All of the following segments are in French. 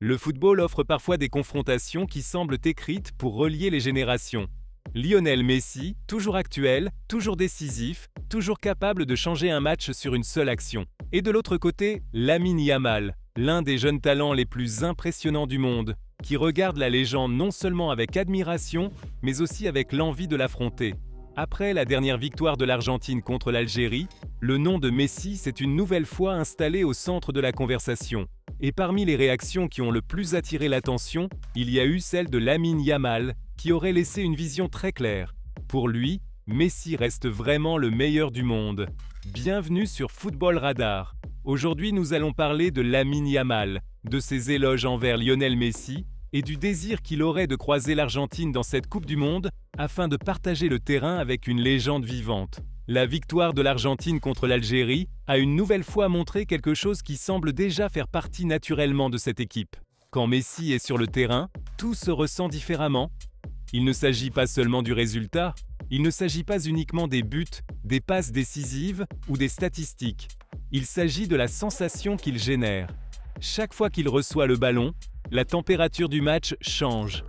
Le football offre parfois des confrontations qui semblent écrites pour relier les générations. Lionel Messi, toujours actuel, toujours décisif, toujours capable de changer un match sur une seule action. Et de l'autre côté, Lamine Yamal, l'un des jeunes talents les plus impressionnants du monde, qui regarde la légende non seulement avec admiration, mais aussi avec l'envie de l'affronter. Après la dernière victoire de l'Argentine contre l'Algérie, le nom de Messi s'est une nouvelle fois installé au centre de la conversation. Et parmi les réactions qui ont le plus attiré l'attention, il y a eu celle de Lamine Yamal, qui aurait laissé une vision très claire. Pour lui, Messi reste vraiment le meilleur du monde. Bienvenue sur Football Radar. Aujourd'hui, nous allons parler de Lamine Yamal, de ses éloges envers Lionel Messi et du désir qu'il aurait de croiser l'Argentine dans cette Coupe du Monde afin de partager le terrain avec une légende vivante. La victoire de l'Argentine contre l'Algérie a une nouvelle fois montré quelque chose qui semble déjà faire partie naturellement de cette équipe. Quand Messi est sur le terrain, tout se ressent différemment. Il ne s'agit pas seulement du résultat, il ne s'agit pas uniquement des buts, des passes décisives ou des statistiques. Il s'agit de la sensation qu'il génère. Chaque fois qu'il reçoit le ballon, la température du match change.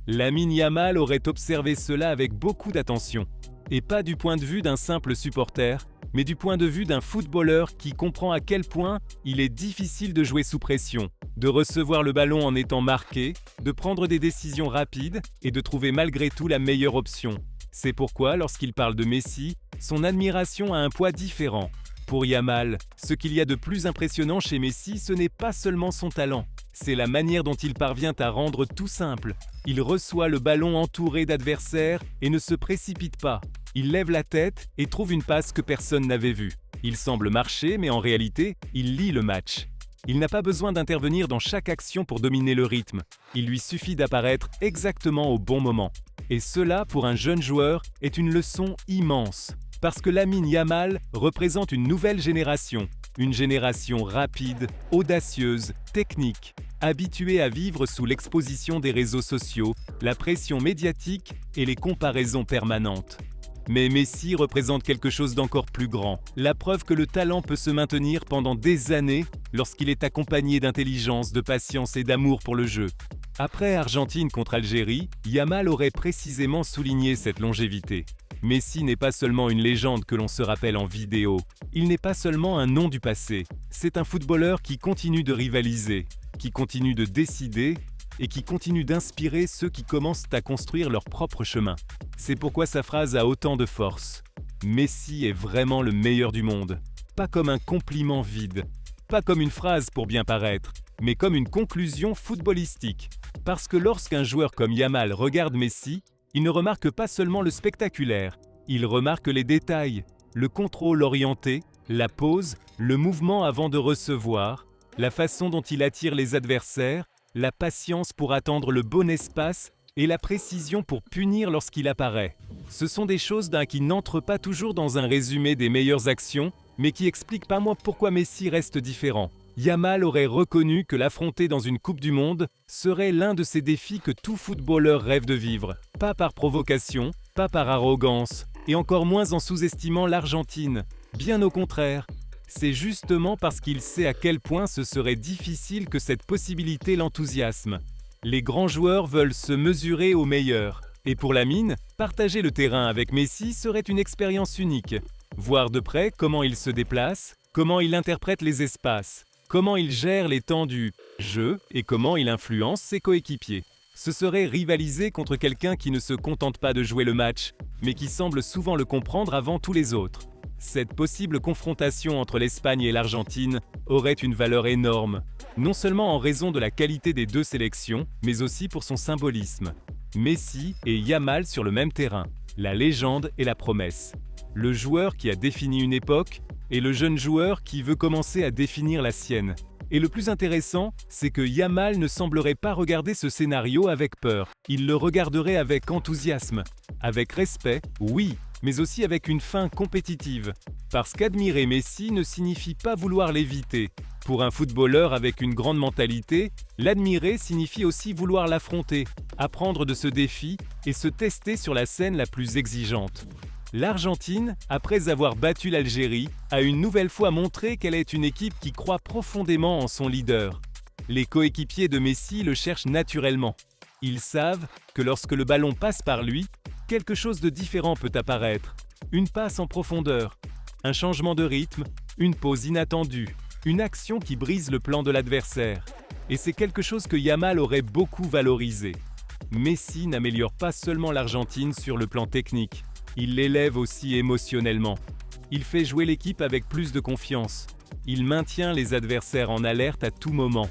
Lamine Yamal aurait observé cela avec beaucoup d'attention. Et pas du point de vue d'un simple supporter, mais du point de vue d'un footballeur qui comprend à quel point il est difficile de jouer sous pression, de recevoir le ballon en étant marqué, de prendre des décisions rapides et de trouver malgré tout la meilleure option. C'est pourquoi, lorsqu'il parle de Messi, son admiration a un poids différent. Pour Yamal, ce qu'il y a de plus impressionnant chez Messi, ce n'est pas seulement son talent, c'est la manière dont il parvient à rendre tout simple. Il reçoit le ballon entouré d'adversaires et ne se précipite pas. Il lève la tête et trouve une passe que personne n'avait vue. Il semble marcher, mais en réalité, il lit le match. Il n'a pas besoin d'intervenir dans chaque action pour dominer le rythme. Il lui suffit d'apparaître exactement au bon moment. Et cela, pour un jeune joueur, est une leçon immense. Parce que Lamine Yamal représente une nouvelle génération. Une génération rapide, audacieuse, technique, habituée à vivre sous l'exposition des réseaux sociaux, la pression médiatique et les comparaisons permanentes. Mais Messi représente quelque chose d'encore plus grand, la preuve que le talent peut se maintenir pendant des années lorsqu'il est accompagné d'intelligence, de patience et d'amour pour le jeu. Après Argentine contre Algérie, Yamal aurait précisément souligné cette longévité. Messi n'est pas seulement une légende que l'on se rappelle en vidéo, il n'est pas seulement un nom du passé, c'est un footballeur qui continue de rivaliser, qui continue de décider et qui continue d'inspirer ceux qui commencent à construire leur propre chemin. C'est pourquoi sa phrase a autant de force. Messi est vraiment le meilleur du monde. Pas comme un compliment vide, pas comme une phrase pour bien paraître, mais comme une conclusion footballistique. Parce que lorsqu'un joueur comme Yamal regarde Messi, il ne remarque pas seulement le spectaculaire, il remarque les détails, le contrôle orienté, la pause, le mouvement avant de recevoir, la façon dont il attire les adversaires, la patience pour attendre le bon espace et la précision pour punir lorsqu'il apparaît. Ce sont des choses qui n'entrent pas toujours dans un résumé des meilleures actions, mais qui expliquent pas moi pourquoi Messi reste différent. Yamal aurait reconnu que l'affronter dans une Coupe du Monde serait l'un de ces défis que tout footballeur rêve de vivre. Pas par provocation, pas par arrogance, et encore moins en sous-estimant l'Argentine. Bien au contraire. C'est justement parce qu'il sait à quel point ce serait difficile que cette possibilité l'enthousiasme. Les grands joueurs veulent se mesurer aux meilleurs. Et pour Lamine, partager le terrain avec Messi serait une expérience unique. Voir de près comment il se déplace, comment il interprète les espaces, comment il gère les temps du jeu et comment il influence ses coéquipiers. Ce serait rivaliser contre quelqu'un qui ne se contente pas de jouer le match, mais qui semble souvent le comprendre avant tous les autres. Cette possible confrontation entre l'Espagne et l'Argentine aurait une valeur énorme, non seulement en raison de la qualité des deux sélections, mais aussi pour son symbolisme. Messi et Yamal sur le même terrain, la légende et la promesse. Le joueur qui a défini une époque et le jeune joueur qui veut commencer à définir la sienne. Et le plus intéressant, c'est que Yamal ne semblerait pas regarder ce scénario avec peur. Il le regarderait avec enthousiasme, avec respect, oui, mais aussi avec une fin compétitive. Parce qu'admirer Messi ne signifie pas vouloir l'éviter. Pour un footballeur avec une grande mentalité, l'admirer signifie aussi vouloir l'affronter, apprendre de ce défi et se tester sur la scène la plus exigeante. L'Argentine, après avoir battu l'Algérie, a une nouvelle fois montré qu'elle est une équipe qui croit profondément en son leader. Les coéquipiers de Messi le cherchent naturellement. Ils savent que lorsque le ballon passe par lui, quelque chose de différent peut apparaître. Une passe en profondeur, un changement de rythme, une pause inattendue, une action qui brise le plan de l'adversaire. Et c'est quelque chose que Yamal aurait beaucoup valorisé. Messi n'améliore pas seulement l'Argentine sur le plan technique, il l'élève aussi émotionnellement. Il fait jouer l'équipe avec plus de confiance. Il maintient les adversaires en alerte à tout moment.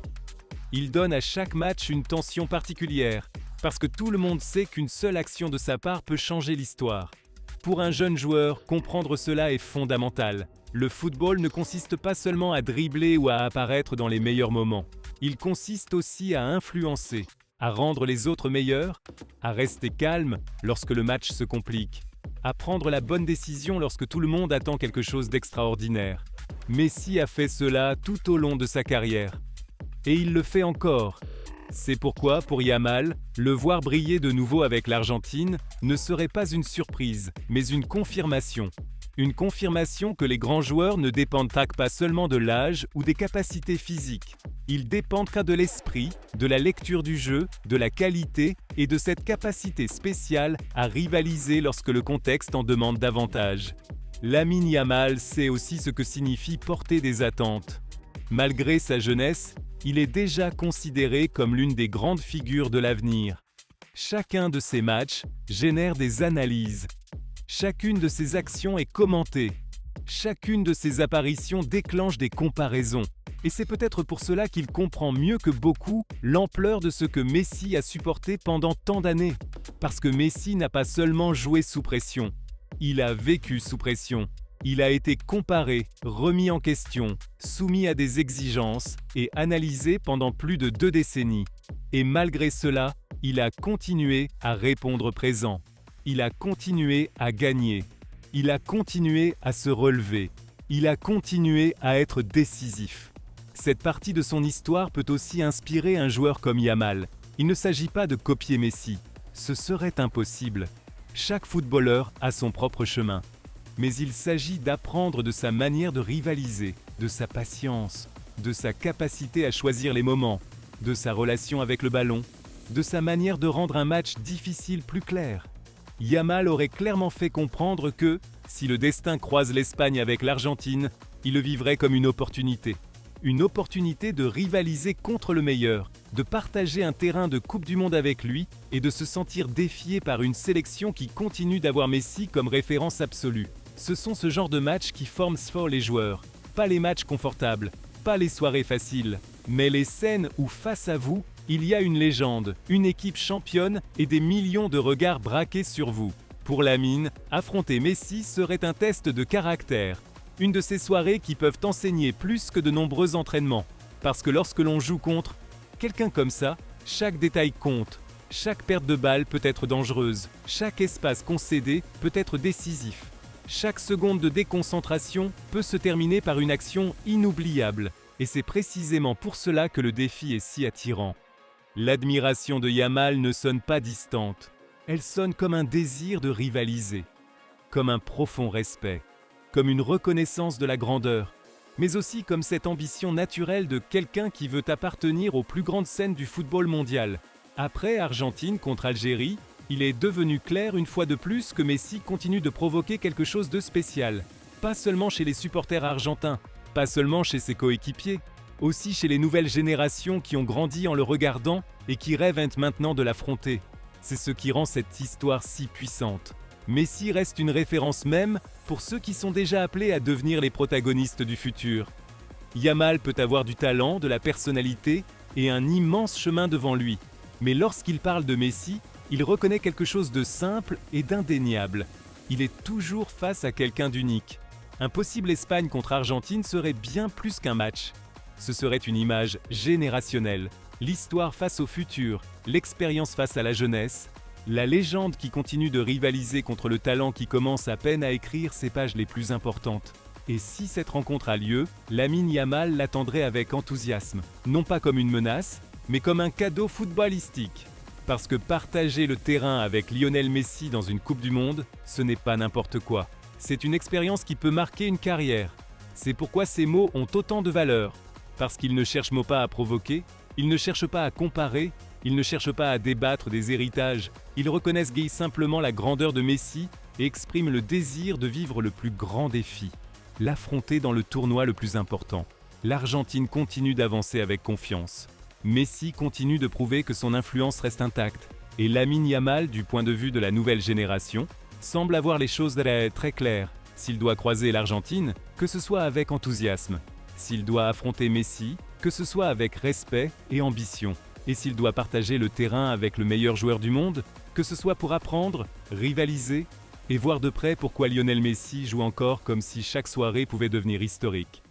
Il donne à chaque match une tension particulière, parce que tout le monde sait qu'une seule action de sa part peut changer l'histoire. Pour un jeune joueur, comprendre cela est fondamental. Le football ne consiste pas seulement à dribbler ou à apparaître dans les meilleurs moments. Il consiste aussi à influencer, à rendre les autres meilleurs, à rester calme lorsque le match se complique, à prendre la bonne décision lorsque tout le monde attend quelque chose d'extraordinaire. Messi a fait cela tout au long de sa carrière. Et il le fait encore. C'est pourquoi, pour Yamal, le voir briller de nouveau avec l'Argentine ne serait pas une surprise, mais une confirmation. Une confirmation que les grands joueurs ne dépendent pas seulement de l'âge ou des capacités physiques. Ils dépendent de l'esprit, de la lecture du jeu, de la qualité et de cette capacité spéciale à rivaliser lorsque le contexte en demande davantage. Lamine Yamal sait aussi ce que signifie porter des attentes. Malgré sa jeunesse, il est déjà considéré comme l'une des grandes figures de l'avenir. Chacun de ses matchs génère des analyses. Chacune de ses actions est commentée. Chacune de ses apparitions déclenche des comparaisons. Et c'est peut-être pour cela qu'il comprend mieux que beaucoup l'ampleur de ce que Messi a supporté pendant tant d'années. Parce que Messi n'a pas seulement joué sous pression, il a vécu sous pression. Il a été comparé, remis en question, soumis à des exigences et analysé pendant plus de 2 décennies. Et malgré cela, il a continué à répondre présent. Il a continué à gagner. Il a continué à se relever. Il a continué à être décisif. Cette partie de son histoire peut aussi inspirer un joueur comme Yamal. Il ne s'agit pas de copier Messi. Ce serait impossible. Chaque footballeur a son propre chemin. Mais il s'agit d'apprendre de sa manière de rivaliser, de sa patience, de sa capacité à choisir les moments, de sa relation avec le ballon, de sa manière de rendre un match difficile plus clair. Yamal aurait clairement fait comprendre que, si le destin croise l'Espagne avec l'Argentine, il le vivrait comme une opportunité. Une opportunité de rivaliser contre le meilleur, de partager un terrain de Coupe du Monde avec lui et de se sentir défié par une sélection qui continue d'avoir Messi comme référence absolue. Ce sont ce genre de matchs qui forment fort les joueurs. Pas les matchs confortables, pas les soirées faciles, mais les scènes où face à vous, il y a une légende, une équipe championne et des millions de regards braqués sur vous. Pour Lamine, affronter Messi serait un test de caractère. Une de ces soirées qui peuvent enseigner plus que de nombreux entraînements. Parce que lorsque l'on joue contre quelqu'un comme ça, chaque détail compte. Chaque perte de balle peut être dangereuse. Chaque espace concédé peut être décisif. Chaque seconde de déconcentration peut se terminer par une action inoubliable. Et c'est précisément pour cela que le défi est si attirant. L'admiration de Yamal ne sonne pas distante. Elle sonne comme un désir de rivaliser, comme un profond respect, comme une reconnaissance de la grandeur, mais aussi comme cette ambition naturelle de quelqu'un qui veut appartenir aux plus grandes scènes du football mondial. Après Argentine contre Algérie, il est devenu clair une fois de plus que Messi continue de provoquer quelque chose de spécial. Pas seulement chez les supporters argentins, pas seulement chez ses coéquipiers, aussi chez les nouvelles générations qui ont grandi en le regardant et qui rêvent maintenant de l'affronter. C'est ce qui rend cette histoire si puissante. Messi reste une référence même pour ceux qui sont déjà appelés à devenir les protagonistes du futur. Yamal peut avoir du talent, de la personnalité et un immense chemin devant lui. Mais lorsqu'il parle de Messi, il reconnaît quelque chose de simple et d'indéniable. Il est toujours face à quelqu'un d'unique. Un possible Espagne contre Argentine serait bien plus qu'un match. Ce serait une image générationnelle. L'histoire face au futur, l'expérience face à la jeunesse, la légende qui continue de rivaliser contre le talent qui commence à peine à écrire ses pages les plus importantes. Et si cette rencontre a lieu, Lamine Yamal l'attendrait avec enthousiasme, non pas comme une menace, mais comme un cadeau footballistique. Parce que partager le terrain avec Lionel Messi dans une Coupe du Monde, ce n'est pas n'importe quoi. C'est une expérience qui peut marquer une carrière. C'est pourquoi ces mots ont autant de valeur. Parce qu'ils ne cherchent pas à provoquer, Ils ne cherchent pas à comparer, ils ne cherchent pas à débattre des héritages, ils reconnaissent simplement la grandeur de Messi et expriment le désir de vivre le plus grand défi, l'affronter dans le tournoi le plus important. L'Argentine continue d'avancer avec confiance. Messi continue de prouver que son influence reste intacte. Et Lamine Yamal, du point de vue de la nouvelle génération, semble avoir les choses très claires. S'il doit croiser l'Argentine, que ce soit avec enthousiasme. S'il doit affronter Messi, que ce soit avec respect et ambition. Et s'il doit partager le terrain avec le meilleur joueur du monde, que ce soit pour apprendre, rivaliser et voir de près pourquoi Lionel Messi joue encore comme si chaque soirée pouvait devenir historique.